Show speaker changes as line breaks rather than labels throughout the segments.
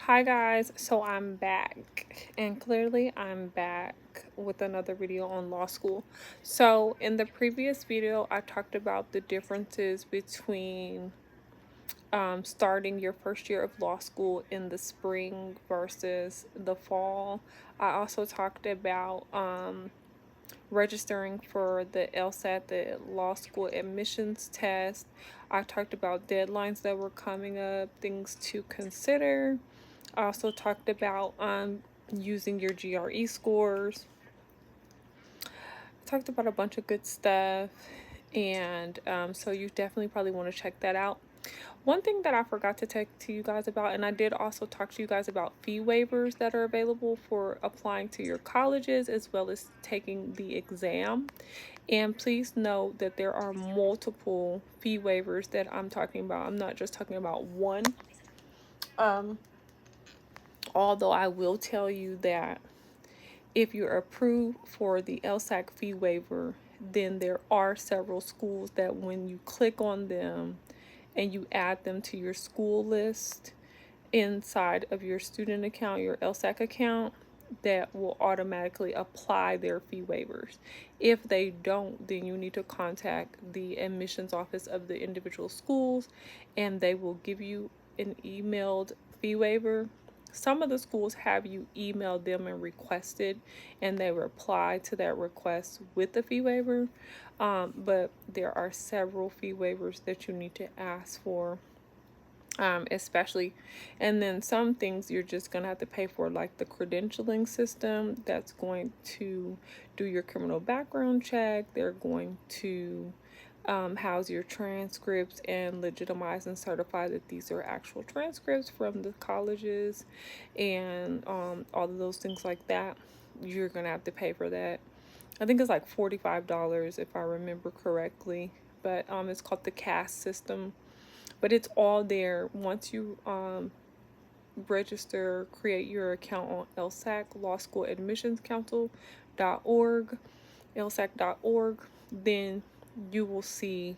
Hi guys, so I'm back, and clearly I'm back with another video on law school. So in the previous video I talked about the differences between starting your first year of law school in the spring versus the fall. I also talked about registering for the LSAT, the law school admissions test. I talked about deadlines that were coming up, things to consider. I also talked about using your GRE scores. Talked about a bunch of good stuff, and so you definitely probably want to check that out. One thing that I forgot to talk to you guys about, and I did also talk to you guys about fee waivers that are available for applying to your colleges as well as taking the exam. And please note that there are multiple fee waivers that I'm talking about. I'm not just talking about one. Although I will tell you that if you're approved for the LSAC fee waiver, then there are several schools that when you click on them and you add them to your school list inside of your student account, your LSAC account, that will automatically apply their fee waivers. If they don't, then you need to contact the admissions office of the individual schools and they will give you an emailed fee waiver. Some of the schools have you email them and request it, and they reply to that request with the fee waiver. But there are several fee waivers that you need to ask for, especially, and then some things you're just gonna have to pay for, like the credentialing system that's going to do your criminal background check. They're going to house your transcripts and legitimize and certify that these are actual transcripts from the colleges, and all of those things like that. You're gonna have to pay for that. I think it's like $45 if I remember correctly, but it's called the CAS system. But it's all there once you register, create your account on LSAC, Law School Admissions Council.org, lsac.org, then you will see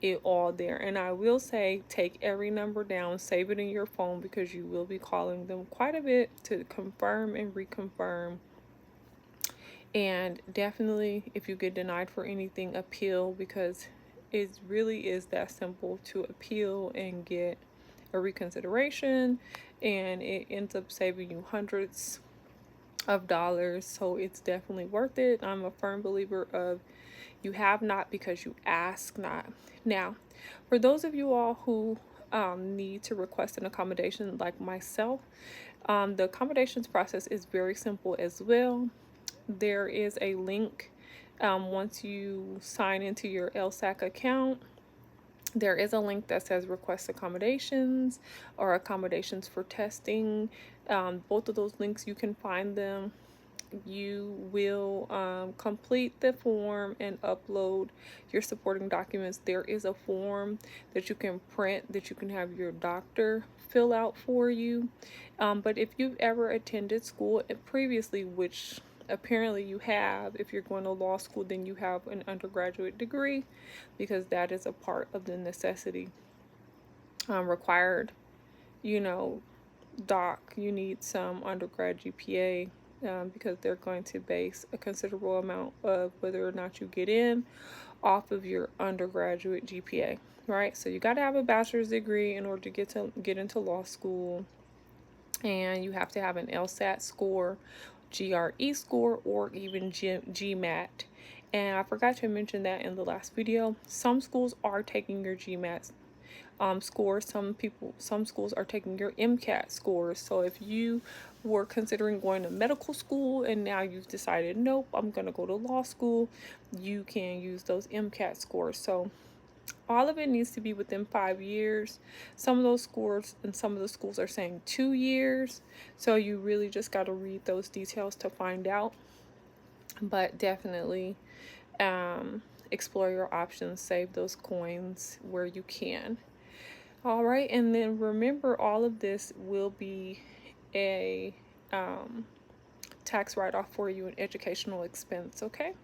it all there. And I will say, take every number down, save it in your phone, because you will be calling them quite a bit to confirm and reconfirm. And definitely, if you get denied for anything, appeal, because it really is that simple to appeal and get a reconsideration, and it ends up saving you hundreds of dollars. So it's definitely worth it. I'm a firm believer of you have not because you ask not. Now, for those of you all who need to request an accommodation like myself, the accommodations process is very simple as well. There is a link once you sign into your LSAC account. There is a link that says request accommodations or accommodations for testing. Both of those links, you can find them. You will complete the form and upload your supporting documents. There is a form that you can print that you can have your doctor fill out for you. But if you've ever attended school previously, which apparently you have, if you're going to law school, then you have an undergraduate degree, because that is a part of the necessity required, you know, doc. You need some undergrad GPA, because they're going to base a considerable amount of whether or not you get in off of your undergraduate GPA, right? So you got to have a bachelor's degree in order to get into law school, and you have to have an LSAT score, GRE score, or even GMAT. And I forgot to mention that in the last video. Some schools are taking your GMAT scores. Some schools are taking your MCAT scores. So if you were considering going to medical school and now you've decided, nope, I'm going to go to law school, you can use those MCAT scores. So all of it needs to be within 5 years. Some of those scores and some of the schools are saying 2 years. So you really just got to read those details to find out. But definitely explore your options, save those coins where you can. All right, and then remember, all of this will be a tax write-off for you, an educational expense, okay?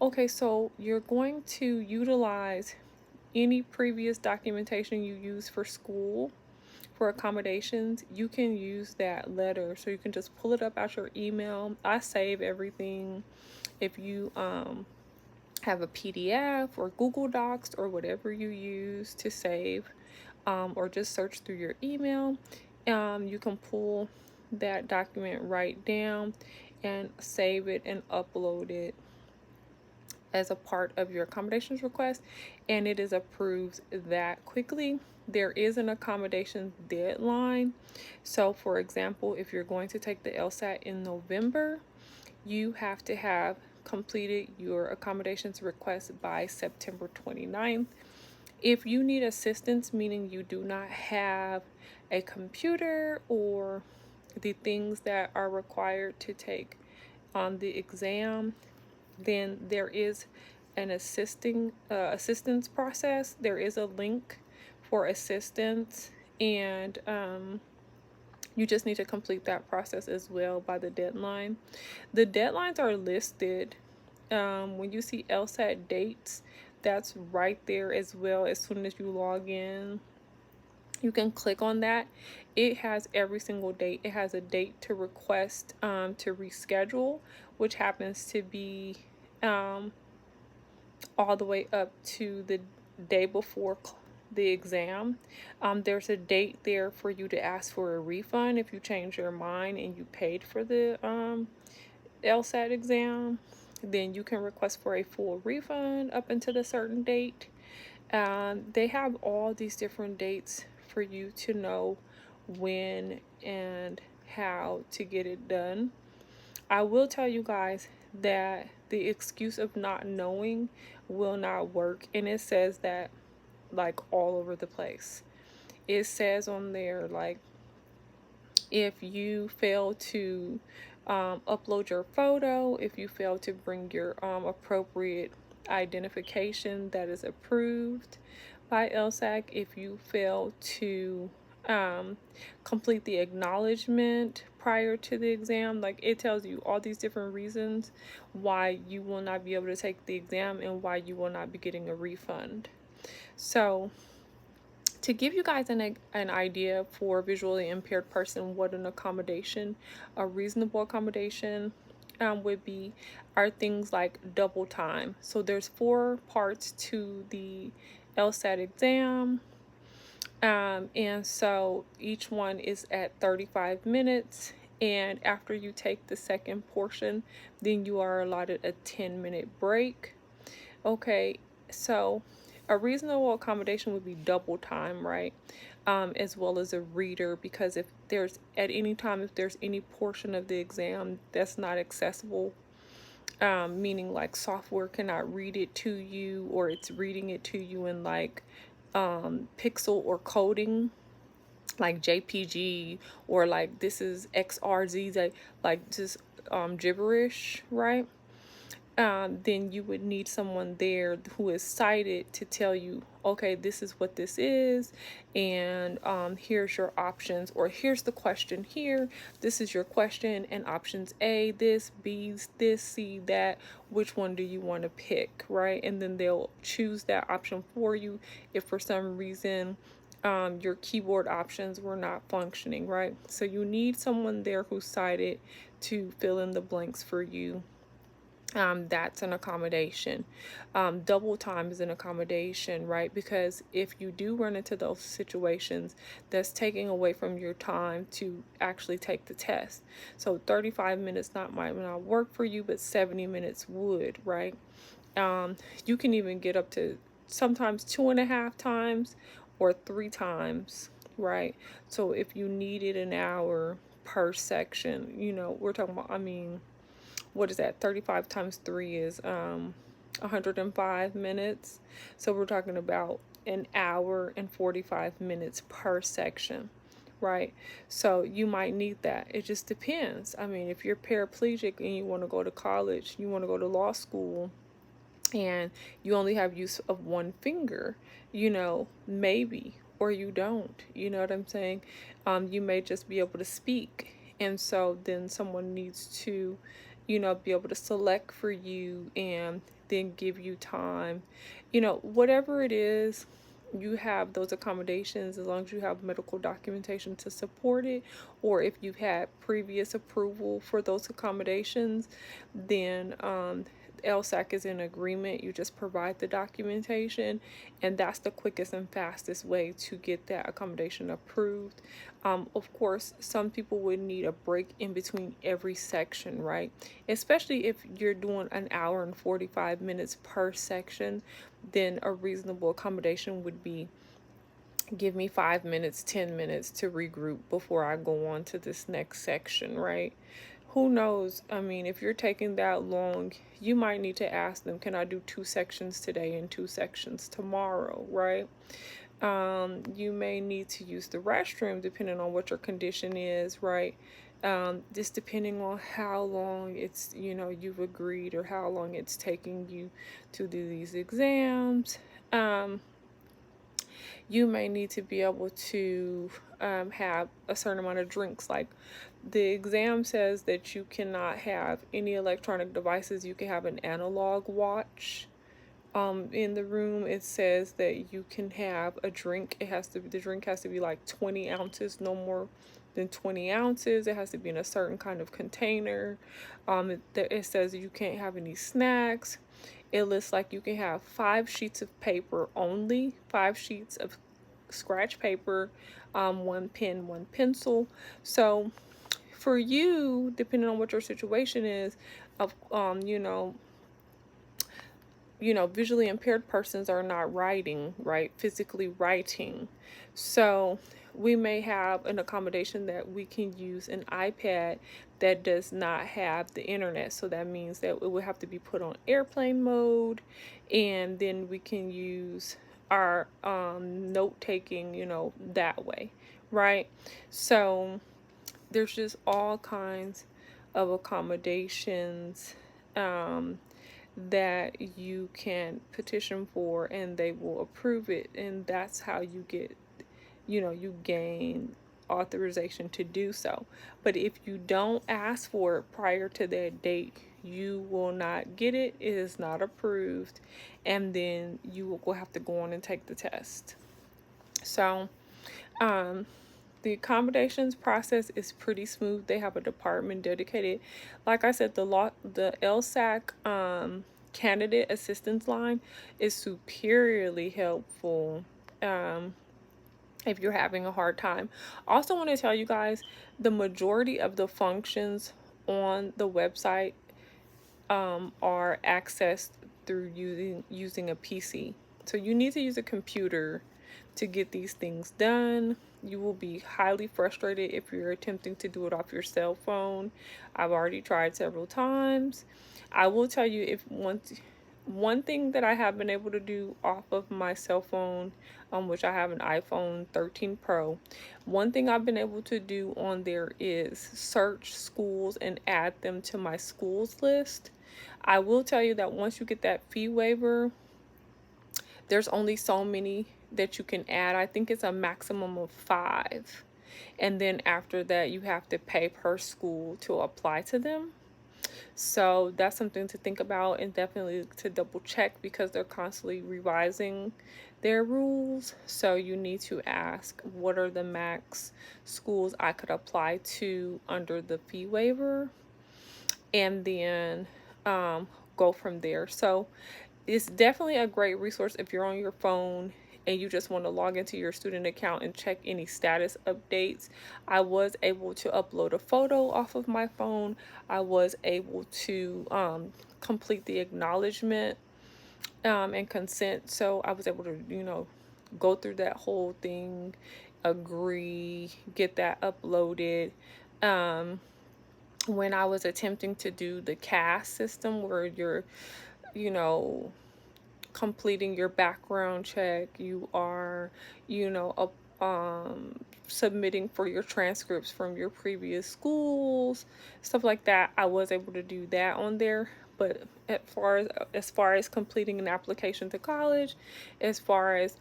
Okay, so you're going to utilize any previous documentation you use for school, for accommodations, you can use that letter. So you can just pull it up out your email. I save everything. If you have a PDF or Google Docs or whatever you use to save, or just search through your email, you can pull that document right down and save it and upload it as a part of your accommodations request, and it is approved that quickly. There is an accommodations deadline. So for example, if you're going to take the LSAT in November, you have to have completed your accommodations request by September 29th. If you need assistance, meaning you do not have a computer or the things that are required to take on the exam, then there is an assistance process. There is a link for assistance, and you just need to complete that process as well by the deadline. The deadlines are listed when you see LSAT dates. That's right there as well. As soon as you log in, you can click on that. It has every single date. It has a date to request to reschedule, which happens to be all the way up to the day before the exam. There's a date there for you to ask for a refund if you change your mind and you paid for the LSAT exam. Then you can request for a full refund up until a certain date. They have all these different dates for you to know when and how to get it done. I will tell you guys that the excuse of not knowing will not work, and it says that like all over the place. It says on there, like, if you fail to upload your photo, if you fail to bring your appropriate identification that is approved by LSAC, if you fail to complete the acknowledgement prior to the exam, like, it tells you all these different reasons why you will not be able to take the exam and why you will not be getting a refund. So to give you guys an idea for a visually impaired person what an accommodation, a reasonable accommodation would be, are things like double time. So there's 4 parts to the LSAT exam, and so each one is at 35 minutes, and after you take the second portion, then you are allotted a 10-minute break. Okay, so a reasonable accommodation would be double time, right? As well as a reader, because if there's at any time, if there's any portion of the exam that's not accessible, meaning like software cannot read it to you, or it's reading it to you in like pixel or coding, like JPG, or like this is XRZ, like just gibberish, right? Then you would need someone there who is sighted to tell you, okay, this is what this is, and here's your options, or here's the question here, this is your question, and options A, this, B, this, C, that, which one do you want to pick, right? And then they'll choose that option for you if for some reason your keyboard options were not functioning, right? So you need someone there who's sighted to fill in the blanks for you. That's an accommodation. Double time is an accommodation, right? Because if you do run into those situations, that's taking away from your time to actually take the test. So 35 minutes might not work for you, but 70 minutes would, right? You can even get up to sometimes 2.5 times or 3 times, right? So if you needed an hour per section, we're talking about, what is that? 35 times 3 is 105 minutes. So we're talking about an hour and 45 minutes per section, right? So you might need that. It just depends. If you're paraplegic and you want to go to college, you want to go to law school, and you only have use of one finger, maybe, or you don't, you know what I'm saying? You may just be able to speak, and so then someone needs to, be able to select for you and then give you time, whatever it is. you have those accommodations, as long as you have medical documentation to support it, or if you've had previous approval for those accommodations, then LSAC is in agreement. You just provide the documentation, and that's the quickest and fastest way to get that accommodation approved. Of course, some people would need a break in between every section, right? Especially if you're doing an hour and 45 minutes per section, then a reasonable accommodation would be give me 5 minutes, 10 minutes to regroup before I go on to this next section, right? Who knows? I mean, if you're taking that long, you might need to ask them, can I do 2 sections today and 2 sections tomorrow, right? You may need to use the restroom depending on what your condition is, right? Just depending on how long it's, you've agreed, or how long it's taking you to do these exams. You may need to be able to have a certain amount of drinks. Like, the exam says that you cannot have any electronic devices. You can have an analog watch. In the room, it says that you can have a drink. The drink has to be like 20 ounces, no more than 20 ounces. It has to be in a certain kind of container. It says you can't have any snacks. It lists like you can have 5 sheets of paper only, 5 sheets of scratch paper, 1 pen, 1 pencil. So for you, depending on what your situation is, of visually impaired persons are not writing, right? Physically writing. So we may have an accommodation that we can use an iPad that does not have the internet. So that means that it would have to be put on airplane mode, and then we can use our note taking, that way, right? So there's just all kinds of accommodations that you can petition for, and they will approve it, and that's how you get, you gain authorization to do so. But if you don't ask for it prior to that date, you will not get it. It is not approved, and then you will have to go on and take the test. So the accommodations process is pretty smooth. They have a department dedicated. Like I said, the LSAC candidate assistance line is superiorly helpful if you're having a hard time. Also want to tell you guys, the majority of the functions on the website are accessed through using a PC. So you need to use a computer to get these things done. You will be highly frustrated if you're attempting to do it off your cell phone. I've already tried several times. I will tell you, if one thing that I have been able to do off of my cell phone, which I have an iPhone 13 Pro, one thing I've been able to do on there is search schools and add them to my schools list. I will tell you that once you get that fee waiver, there's only so many that you can add. I think it's a maximum of 5. And then after that, you have to pay per school to apply to them. So that's something to think about, and definitely to double check, because they're constantly revising their rules. So you need to ask, what are the max schools I could apply to under the fee waiver? And then go from there. So it's definitely a great resource if you're on your phone and you just want to log into your student account and check any status updates. I was able to upload a photo off of my phone. I was able to complete the acknowledgement and consent. So I was able to, go through that whole thing, agree, get that uploaded. When I was attempting to do the CAS system, where you're, you know, completing your background check, you are, submitting for your transcripts from your previous schools, stuff like that. I was able to do that on there. But as far as completing an application to college, as far as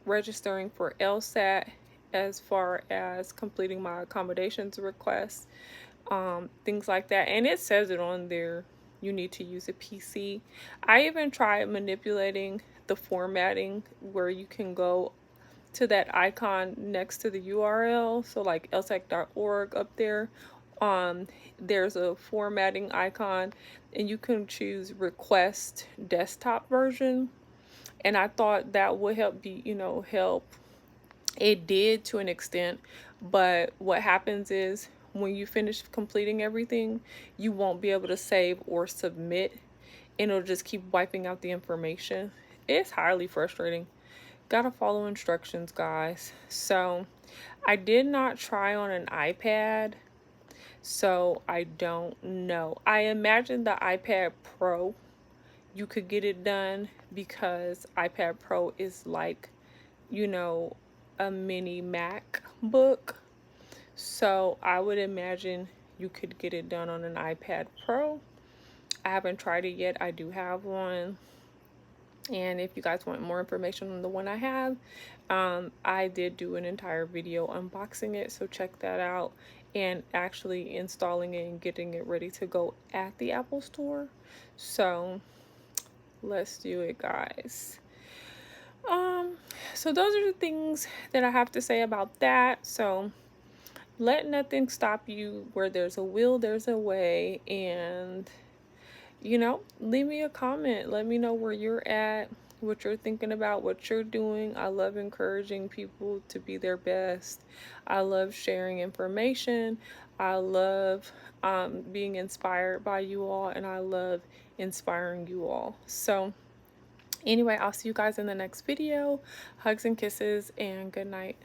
registering for LSAT, as far as completing my accommodations requests, things like that, and it says it on there, you need to use a PC. I even tried manipulating the formatting where you can go to that icon next to the URL. So like lsac.org up there, there's a formatting icon and you can choose request desktop version. And I thought that would help help. It did to an extent, but what happens is when you finish completing everything, you won't be able to save or submit, and it'll just keep wiping out the information. It's highly frustrating. Gotta follow instructions, guys. So I did not try on an iPad, so I don't know. I imagine the iPad Pro, you could get it done because iPad Pro is like, you know, a mini MacBook. So I would imagine you could get it done on an iPad Pro. I haven't tried it yet. I do have one. And if you guys want more information on the one I have, I did do an entire video unboxing it, so check that out, and actually installing it and getting it ready to go at the Apple Store. So let's do it, guys. Um, so those are the things that I have to say about that. So let nothing stop you. Where there's a will, there's a way. And, leave me a comment. Let me know where you're at, what you're thinking about, what you're doing. I love encouraging people to be their best. I love sharing information. I love being inspired by you all, and I love inspiring you all. So, anyway, I'll see you guys in the next video. Hugs and kisses, and good night.